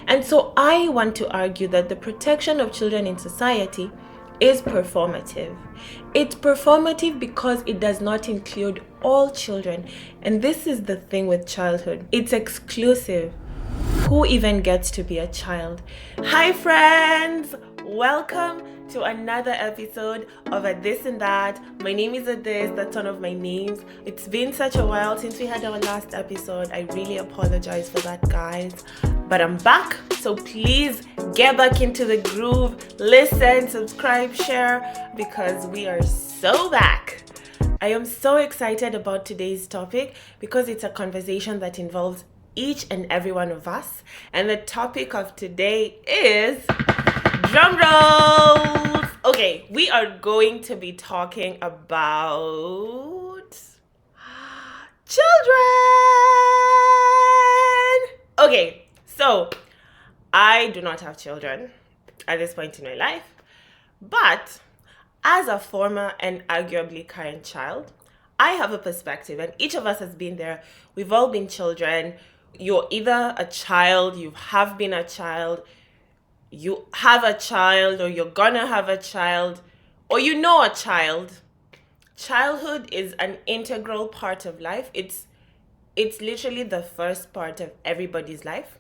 And so I want to argue that the protection of children in society is performative. It's performative because it does not include all children. And this is the thing with childhood. It's exclusive. Who even gets to be a child? Hi friends! Welcome to another episode of A This and That. My name is Adis, that's one of my names. It's been such a while since we had our last episode. I really apologize for that, guys. But I'm back, so please get back into the groove, listen, subscribe, share, because we are so back. I am so excited about today's topic because it's a conversation that involves each and every one of us. And the topic of today is drum rolls. Okay, we are going to be talking about children. Okay, so I do not have children at this point in my life, but as a former and arguably current child, I have a perspective, and each of us has been there. We've all been children. You're either a child, you have been a child, you have a child, or you're gonna have a child, or you know a child. Childhood is an integral part of life. It's literally the first part of everybody's life.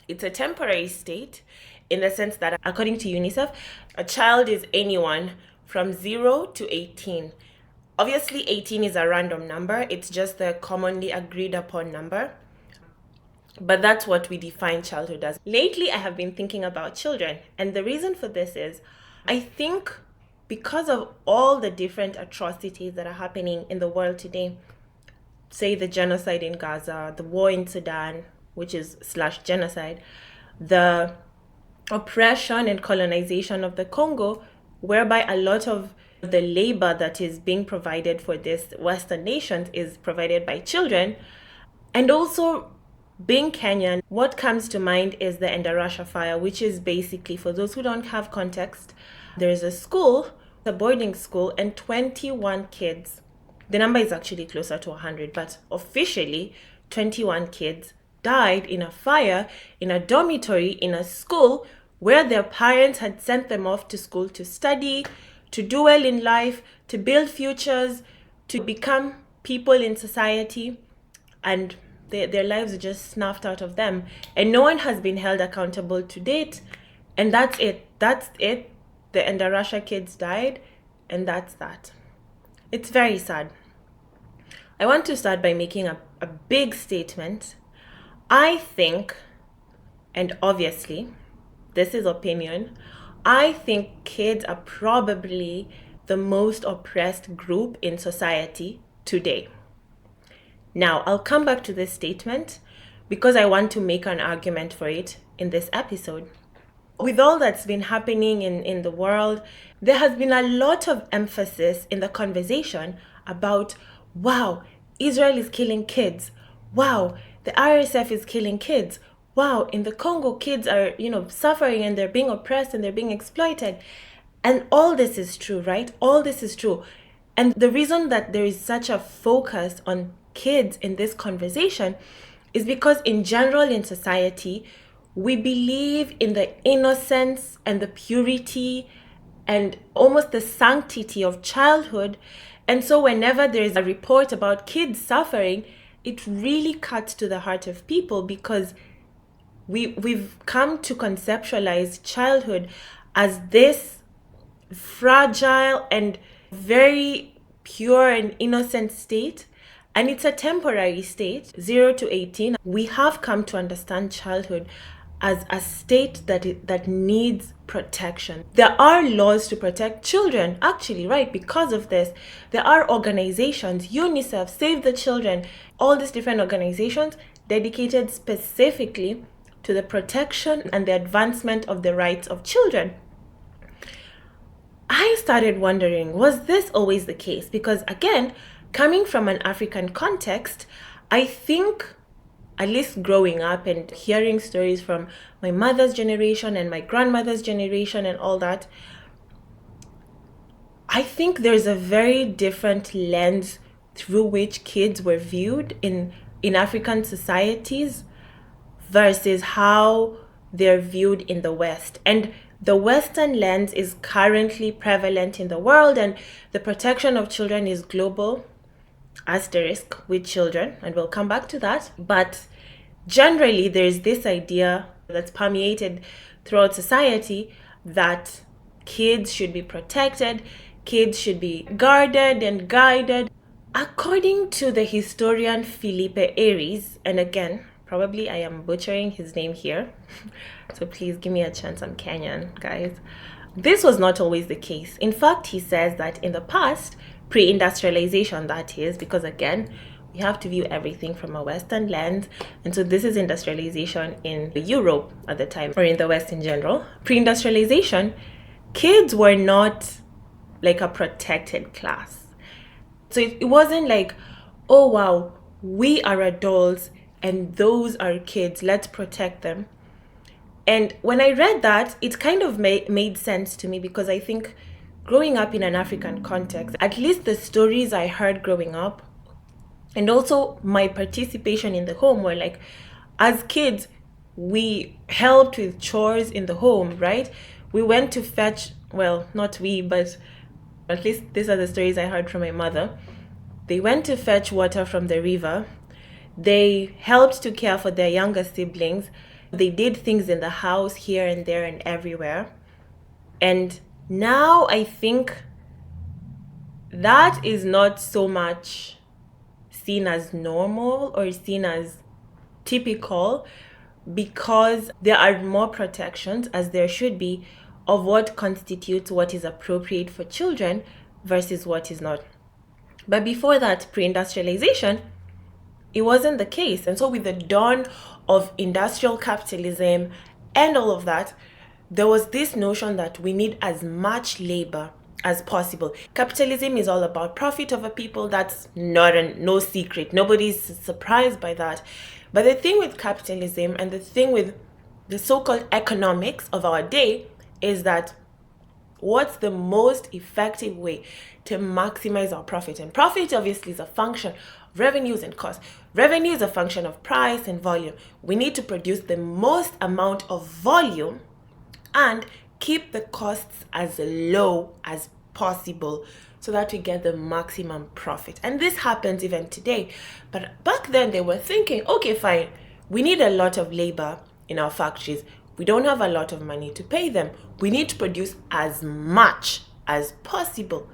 It's a temporary state in the sense that, according to UNICEF, a child is anyone from 0 to 18. Obviously, 18 is a random number. It's just the commonly agreed upon number. But that's what we define childhood as. Lately, I have been thinking about children. And the reason for this is, I think because of all the different atrocities that are happening in the world today, say the genocide in Gaza, the war in Sudan, which is / genocide, the oppression and colonization of the Congo, whereby a lot of the labor that is being provided for this Western nations is provided by children. And also, being Kenyan, what comes to mind is the Endarasha fire, which is basically, for those who don't have context, there is a school, a boarding school, and 21 kids. The number is actually closer to 100, but officially 21 kids died in a fire in a dormitory in a school where their parents had sent them off to school to study, to do well in life, to build futures, to become people in society, and their lives are just snuffed out of them. And no one has been held accountable to date. And that's it. The Endarasha kids died, and that's that. It's very sad. I want to start by making a big statement. I think, and obviously, this is opinion, I think kids are probably the most oppressed group in society today. Now, I'll come back to this statement because I want to make an argument for it in this episode. With all that's been happening in the world, there has been a lot of emphasis in the conversation about, wow, Israel is killing kids. Wow, the RSF is killing kids. Wow, in the Congo, kids are, suffering and they're being oppressed and they're being exploited. And all this is true, right? All this is true. And the reason that there is such a focus on kids in this conversation is because in general in society, we believe in the innocence and the purity and almost the sanctity of childhood. And so whenever there is a report about kids suffering, it really cuts to the heart of people because we've come to conceptualize childhood as this fragile and very pure and innocent state. And it's a temporary state, 0 to 18. We have come to understand childhood as a state that needs protection. There are laws to protect children, actually, right? Because of this, there are organizations, UNICEF, Save the Children, all these different organizations dedicated specifically to the protection and the advancement of the rights of children. I started wondering, was this always the case? Because again, coming from an African context, I think, at least growing up and hearing stories from my mother's generation and my grandmother's generation and all that, I think there's a very different lens through which kids were viewed in African societies versus how they're viewed in the West. And the Western lens is currently prevalent in the world, and the protection of children is global, asterisk with children, and we'll come back to that. But generally, there's this idea that's permeated throughout society that kids should be protected, kids should be guarded and guided. According to the historian Felipe Aries, and again, probably I am butchering his name here, so please give me a chance, I'm Kenyan, guys. This was not always the case. In fact, he says that in the past, pre-industrialization that is, because again, we have to view everything from a Western lens, and so this is industrialization in Europe at the time, or in the West in general. Pre-industrialization, kids were not like a protected class. So it wasn't like, oh wow, we are adults and those are kids, let's protect them. And when I read that, it kind of made sense to me, because I think growing up in an African context, at least the stories I heard growing up, and also my participation in the home, were like, as kids, we helped with chores in the home, right? We went to fetch, well, not we, but at least these are the stories I heard from my mother. They went to fetch water from the river. They helped to care for their younger siblings. They did things in the house here and there and everywhere. And now I think that is not so much seen as normal or seen as typical, because there are more protections, as there should be, of what constitutes what is appropriate for children versus what is not. But before that, pre-industrialization, it wasn't the case. And so with the dawn of industrial capitalism and all of that, there was this notion that we need as much labor as possible. Capitalism is all about profit over people. That's no secret. Nobody's surprised by that. But the thing with capitalism and the thing with the so-called economics of our day is that what's the most effective way to maximize our profit? And profit obviously is a function of revenues and costs. Revenue is a function of price and volume. We need to produce the most amount of volume and keep the costs as low as possible so that we get the maximum profit. And this happens even today. But back then they were thinking, okay, fine, we need a lot of labor in our factories. We don't have a lot of money to pay them. We need to produce as much as possible.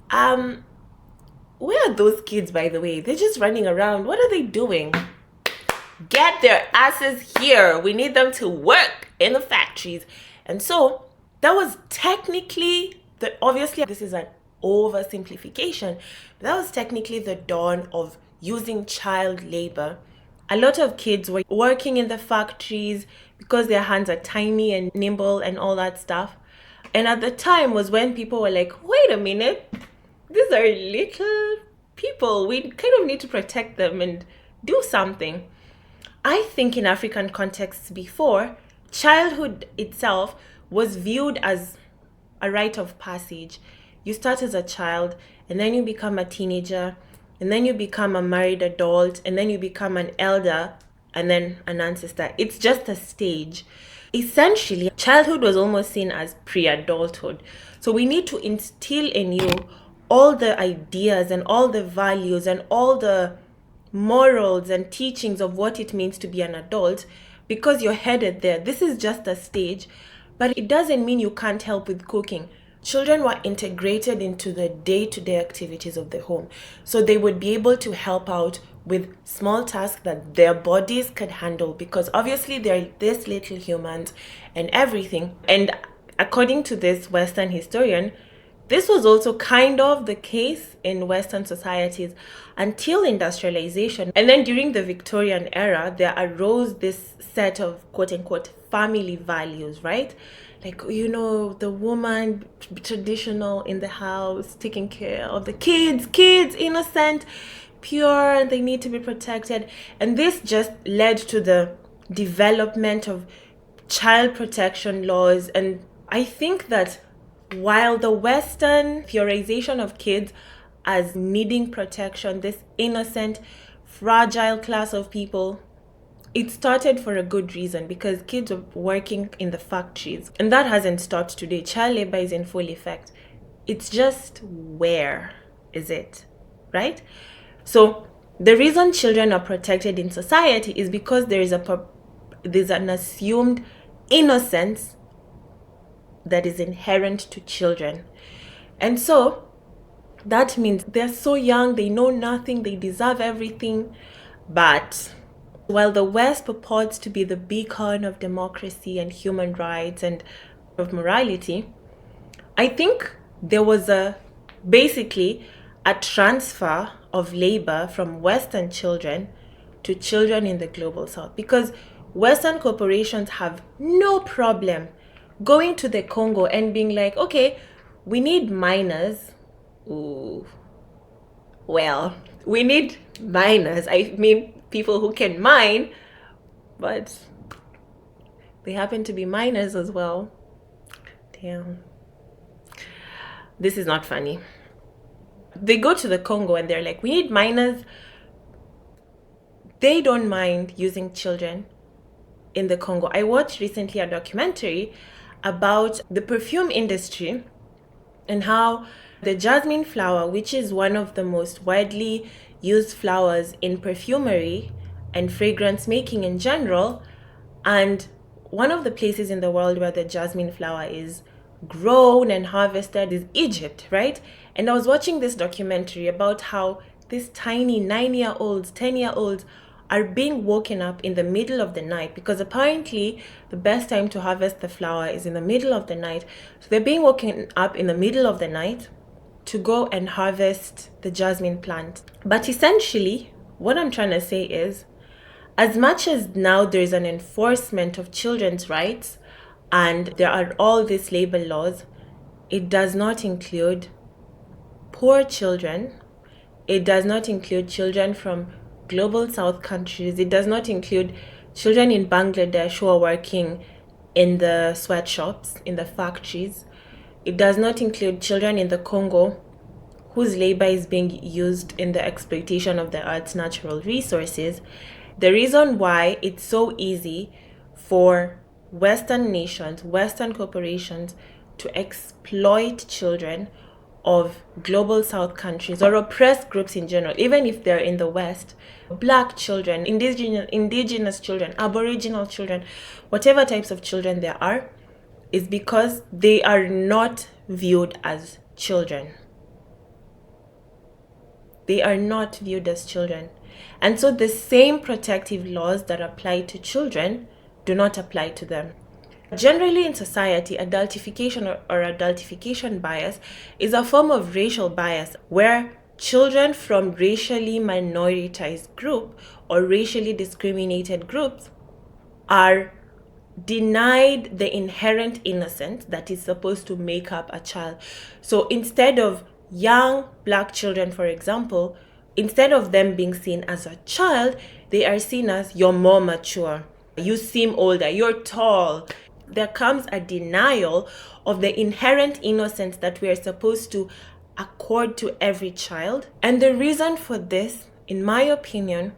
Where are those kids, by the way? They're just running around. What are they doing? Get their asses here. We need them to work in the factories. And so that was technically obviously this is an oversimplification, but that was technically the dawn of using child labor. A lot of kids were working in the factories because their hands are tiny and nimble and all that stuff. And at the time was when people were like, wait a minute, these are little people. We kind of need to protect them and do something. I think in African contexts before, childhood itself was viewed as a rite of passage. You start as a child, and then you become a teenager, and then you become a married adult, and then you become an elder, and then an ancestor. It's just a stage. Essentially, childhood was almost seen as pre-adulthood. So we need to instill in you all the ideas and all the values and all the morals and teachings of what it means to be an adult, because you're headed there. This is just a stage, but it doesn't mean you can't help with cooking. Children were integrated into the day-to-day activities of the home, so they would be able to help out with small tasks that their bodies could handle, because obviously they're this little humans and everything. And according to this Western historian, this was also kind of the case in Western societies until industrialization. And then during the Victorian era, there arose this set of quote-unquote family values, right? Like, you know, the woman, traditional in the house, taking care of the kids, innocent, pure, and they need to be protected. And this just led to the development of child protection laws. And I think that while the Western theorization of kids as needing protection, this innocent, fragile class of people it started for a good reason, because kids were working in the factories, and that hasn't stopped today. Child labor is in full effect. It's just, where is it, right? So the reason children are protected in society is because there's an assumed innocence that is inherent to children. And so that means they're so young, they know nothing, they deserve everything. But while the West purports to be the beacon of democracy and human rights and of morality, I think there was basically a transfer of labor from Western children to children in the global South, because Western corporations have no problem going to the Congo and being like, okay, we need miners. Ooh. Well, we need miners. I mean, people who can mine, but they happen to be miners as well. Damn. This is not funny. They go to the Congo and they're like, we need miners. They don't mind using children in the Congo. I watched recently a documentary about the perfume industry and how the jasmine flower, which is one of the most widely used flowers in perfumery and fragrance making in general, and one of the places in the world where the jasmine flower is grown and harvested is Egypt, right? And I was watching this documentary about how these tiny 9-year-olds, 10-year-olds are being woken up in the middle of the night, because apparently the best time to harvest the flower is in the middle of the night. So they're being woken up in the middle of the night to go and harvest the jasmine plant. But essentially, what I'm trying to say is, as much as now there's an enforcement of children's rights and there are all these labor laws, it does not include poor children. It does not include children from global South countries. It does not include children in Bangladesh who are working in the sweatshops, in the factories. It does not include children in the Congo whose labor is being used in the exploitation of the earth's natural resources. The reason why it's so easy for Western nations, Western corporations to exploit children of global South countries or oppressed groups in general, even if they're in the West, Black children, indigenous children, Aboriginal children, whatever types of children there are, is because they are not viewed as children. They are not viewed as children. And so the same protective laws that apply to children do not apply to them. Generally in society, adultification or adultification bias is a form of racial bias where children from racially minoritized group or racially discriminated groups are denied the inherent innocence that is supposed to make up a child. So instead of young Black children, for example, instead of them being seen as a child, they are seen as, you're more mature, you seem older, you're tall. There comes a denial of the inherent innocence that we are supposed to accord to every child. And the reason for this, in my opinion,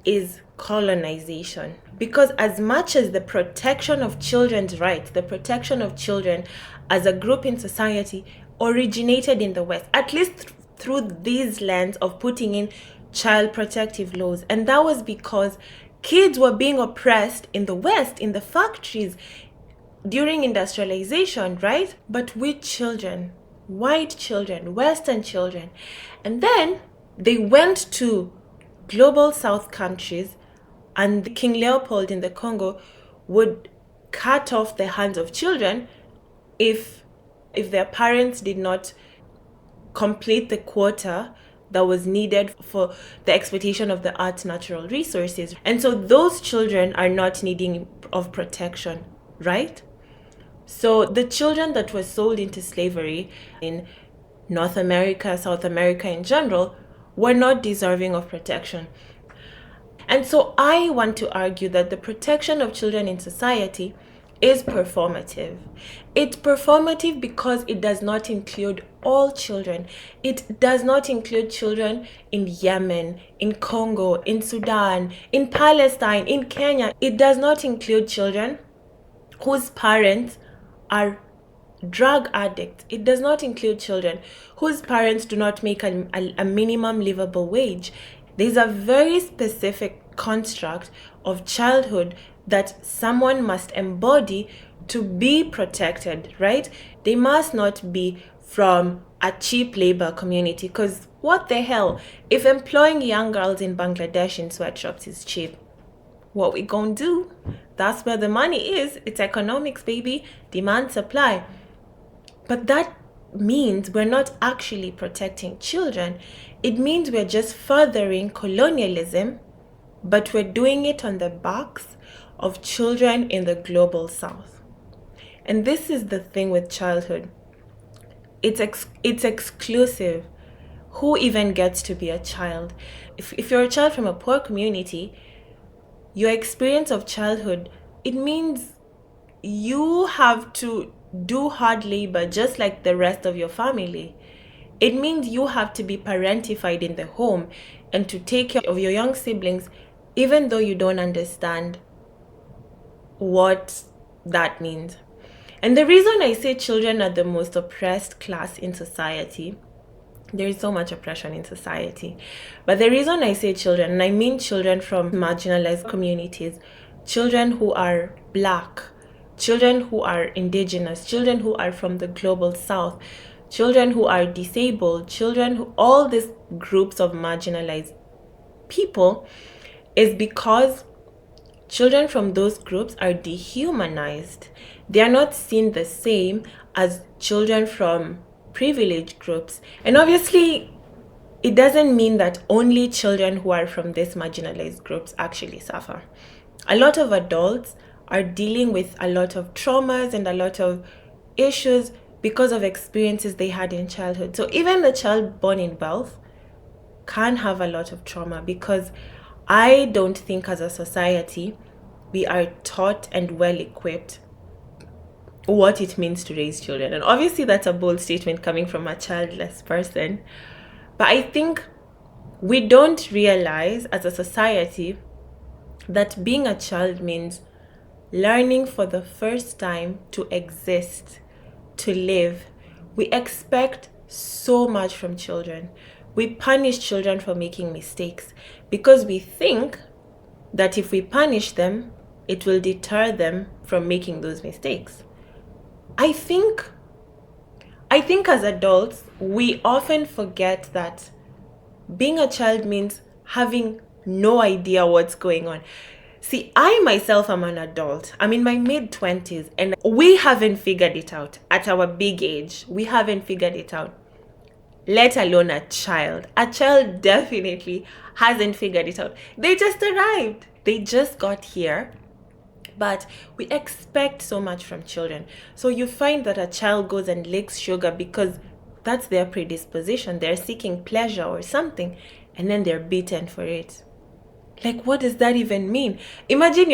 is colonization. Because as much as the protection of children's rights, the protection of children as a group in society originated in the West, at least through these lens of putting in child protective laws. And that was because kids were being oppressed in the West, in the factories, during industrialization, right? But with children, white children, Western children. And then they went to global South countries, and King Leopold in the Congo would cut off the hands of children if their parents did not complete the quota that was needed for the exploitation of the earth's natural resources. And so those children are not needing of protection, right? So the children that were sold into slavery in North America, South America in general, were not deserving of protection. And so I want to argue that the protection of children in society is performative. It's performative because it does not include all children. It does not include children in Yemen, in Congo, in Sudan, in Palestine, in Kenya. It does not include children whose parents are drug addicts. It does not include children whose parents do not make a minimum livable wage. There's a very specific construct of childhood that someone must embody to be protected, right? They must not be from a cheap labor community, because what the hell, if employing young girls in Bangladesh in sweatshops is cheap, what we gonna do? That's where the money is. It's economics, baby. Demand, supply. But that means we're not actually protecting children. It means we're just furthering colonialism, but we're doing it on the backs of children in the global south. And this is the thing with childhood. It's exclusive. Who even gets to be a child? If you're a child from a poor community, your experience of childhood, it means you have to do hard labor just like the rest of your family. It means you have to be parentified in the home and to take care of your young siblings, even though you don't understand what that means. And the reason I say children are the most oppressed class in society, there is so much oppression in society, but the reason I say children, and I mean children from marginalized communities, children who are Black, children who are indigenous, children who are from the global south, children who are disabled, children who, all these groups of marginalized people, is because children from those groups are dehumanized. They are not seen the same as children from privileged groups. And obviously, it doesn't mean that only children who are from these marginalized groups actually suffer. A lot of adults are dealing with a lot of traumas and a lot of issues because of experiences they had in childhood. So even the child born in wealth can have a lot of trauma, because I don't think as a society we are taught and well equipped what it means to raise children. And obviously that's a bold statement coming from a childless person, but I think we don't realize as a society that being a child means learning for the first time to exist, to live. We expect so much from children. We punish children for making mistakes because we think that if we punish them, it will deter them from making those mistakes. I think as adults, we often forget that being a child means having no idea what's going on. See, I myself am an adult. I'm in my mid-20s and we haven't figured it out at our big age. We haven't figured it out, let alone a child. A child definitely hasn't figured it out. They just arrived. They just got here. But we expect so much from children. So you find that a child goes and licks sugar because that's their predisposition. They're seeking pleasure or something, and then they're beaten for it. Like, what does that even mean? Imagine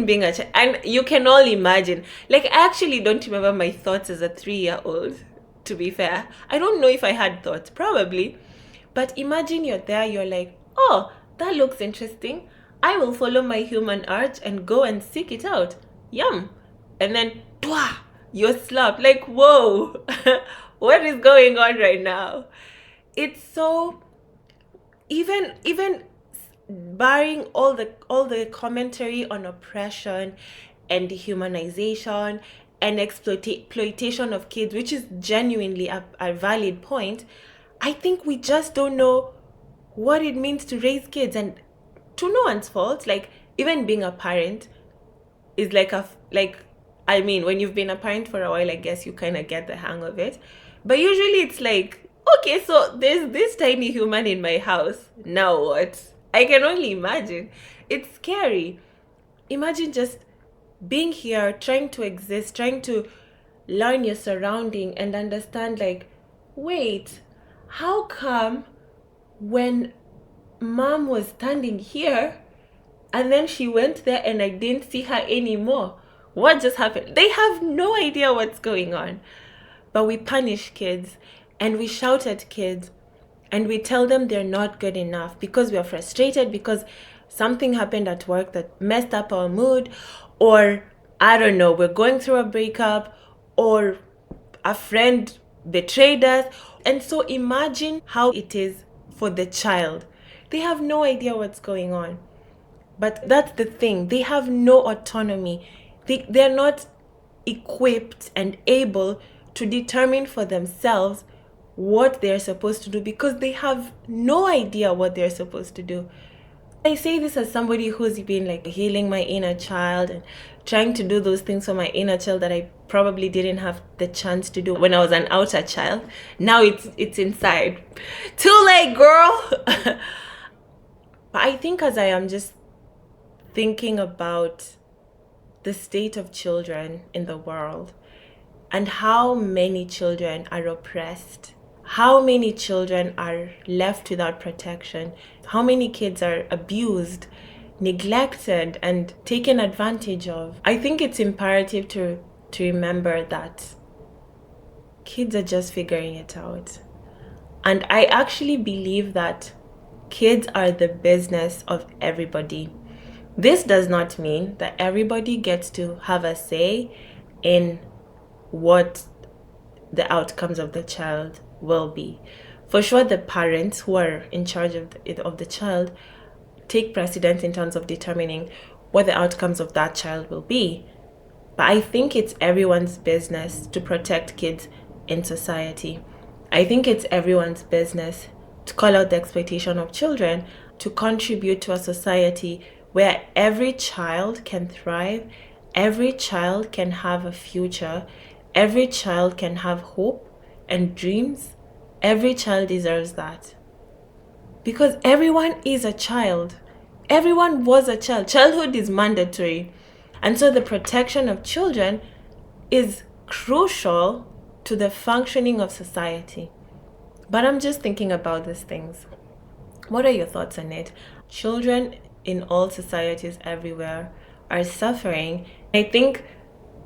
being a child, and you can all imagine. Like, I actually don't remember my thoughts as a 3-year-old, to be fair. I don't know if I had thoughts, probably. But imagine you're there, you're like, oh, that looks interesting. I will follow my human urge and go and seek it out. Yum. And then, twah, you're slapped. Like, whoa, what is going on right now? It's so, even barring all the commentary on oppression and dehumanization and exploitation of kids, which is genuinely a valid point, I think we just don't know what it means to raise kids. And to no one's fault, like, even being a parent is I mean, when you've been a parent for a while, I guess you kind of get the hang of it. But usually it's like, okay, so there's this tiny human in my house. Now what? I can only imagine. It's scary. Imagine just being here, trying to exist, trying to learn your surrounding and understand, like, wait, how come when mom was standing here and then she went there and I didn't see her anymore? What just happened? They have no idea what's going on. But we punish kids and we shout at kids and we tell them they're not good enough because we are frustrated, because something happened at work that messed up our mood, or I don't know, we're going through a breakup, or a friend betrayed us. And so imagine how it is for the child. They have no idea what's going on. But that's the thing. They have no autonomy. They're not equipped and able to determine for themselves what they're supposed to do because they have no idea what they're supposed to do. I say this as somebody who's been like healing my inner child and trying to do those things for my inner child that I probably didn't have the chance to do when I was an outer child. Now it's inside. Too late, girl. But I think as I am just thinking about the state of children in the world and how many children are oppressed, how many children are left without protection, how many kids are abused, neglected, and taken advantage of. I think it's imperative to remember that kids are just figuring it out. And I actually believe that kids are the business of everybody. This does not mean that everybody gets to have a say in what the outcomes of the child will be. For sure, the parents who are in charge of the child take precedence in terms of determining what the outcomes of that child will be. But I think it's everyone's business to protect kids in society. I think it's everyone's business to call out the exploitation of children, to contribute to a society where every child can thrive, every child can have a future, every child can have hope and dreams. Every child deserves that. Because everyone is a child. Everyone was a child. Childhood is mandatory. And so the protection of children is crucial to the functioning of society. But I'm just thinking about these things. What are your thoughts on it? Children in all societies everywhere are suffering. I think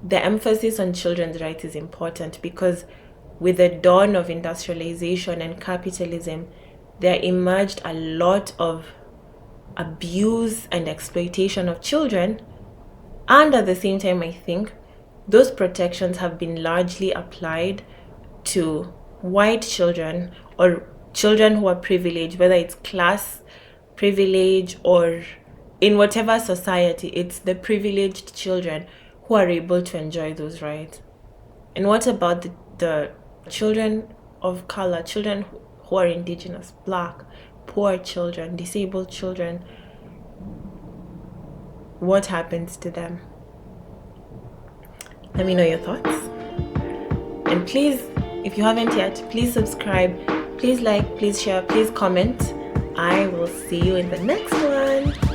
the emphasis on children's rights is important because with the dawn of industrialization and capitalism, there emerged a lot of abuse and exploitation of children. And at the same time, I think those protections have been largely applied to white children or children who are privileged, whether it's class privilege or in whatever society, it's the privileged children who are able to enjoy those rights. And what about the children of color, children who are indigenous, black, poor children, disabled children? What happens to them? Let me know your thoughts. And please, if you haven't yet, please subscribe, please like, please share, please comment. I will see you in the next one.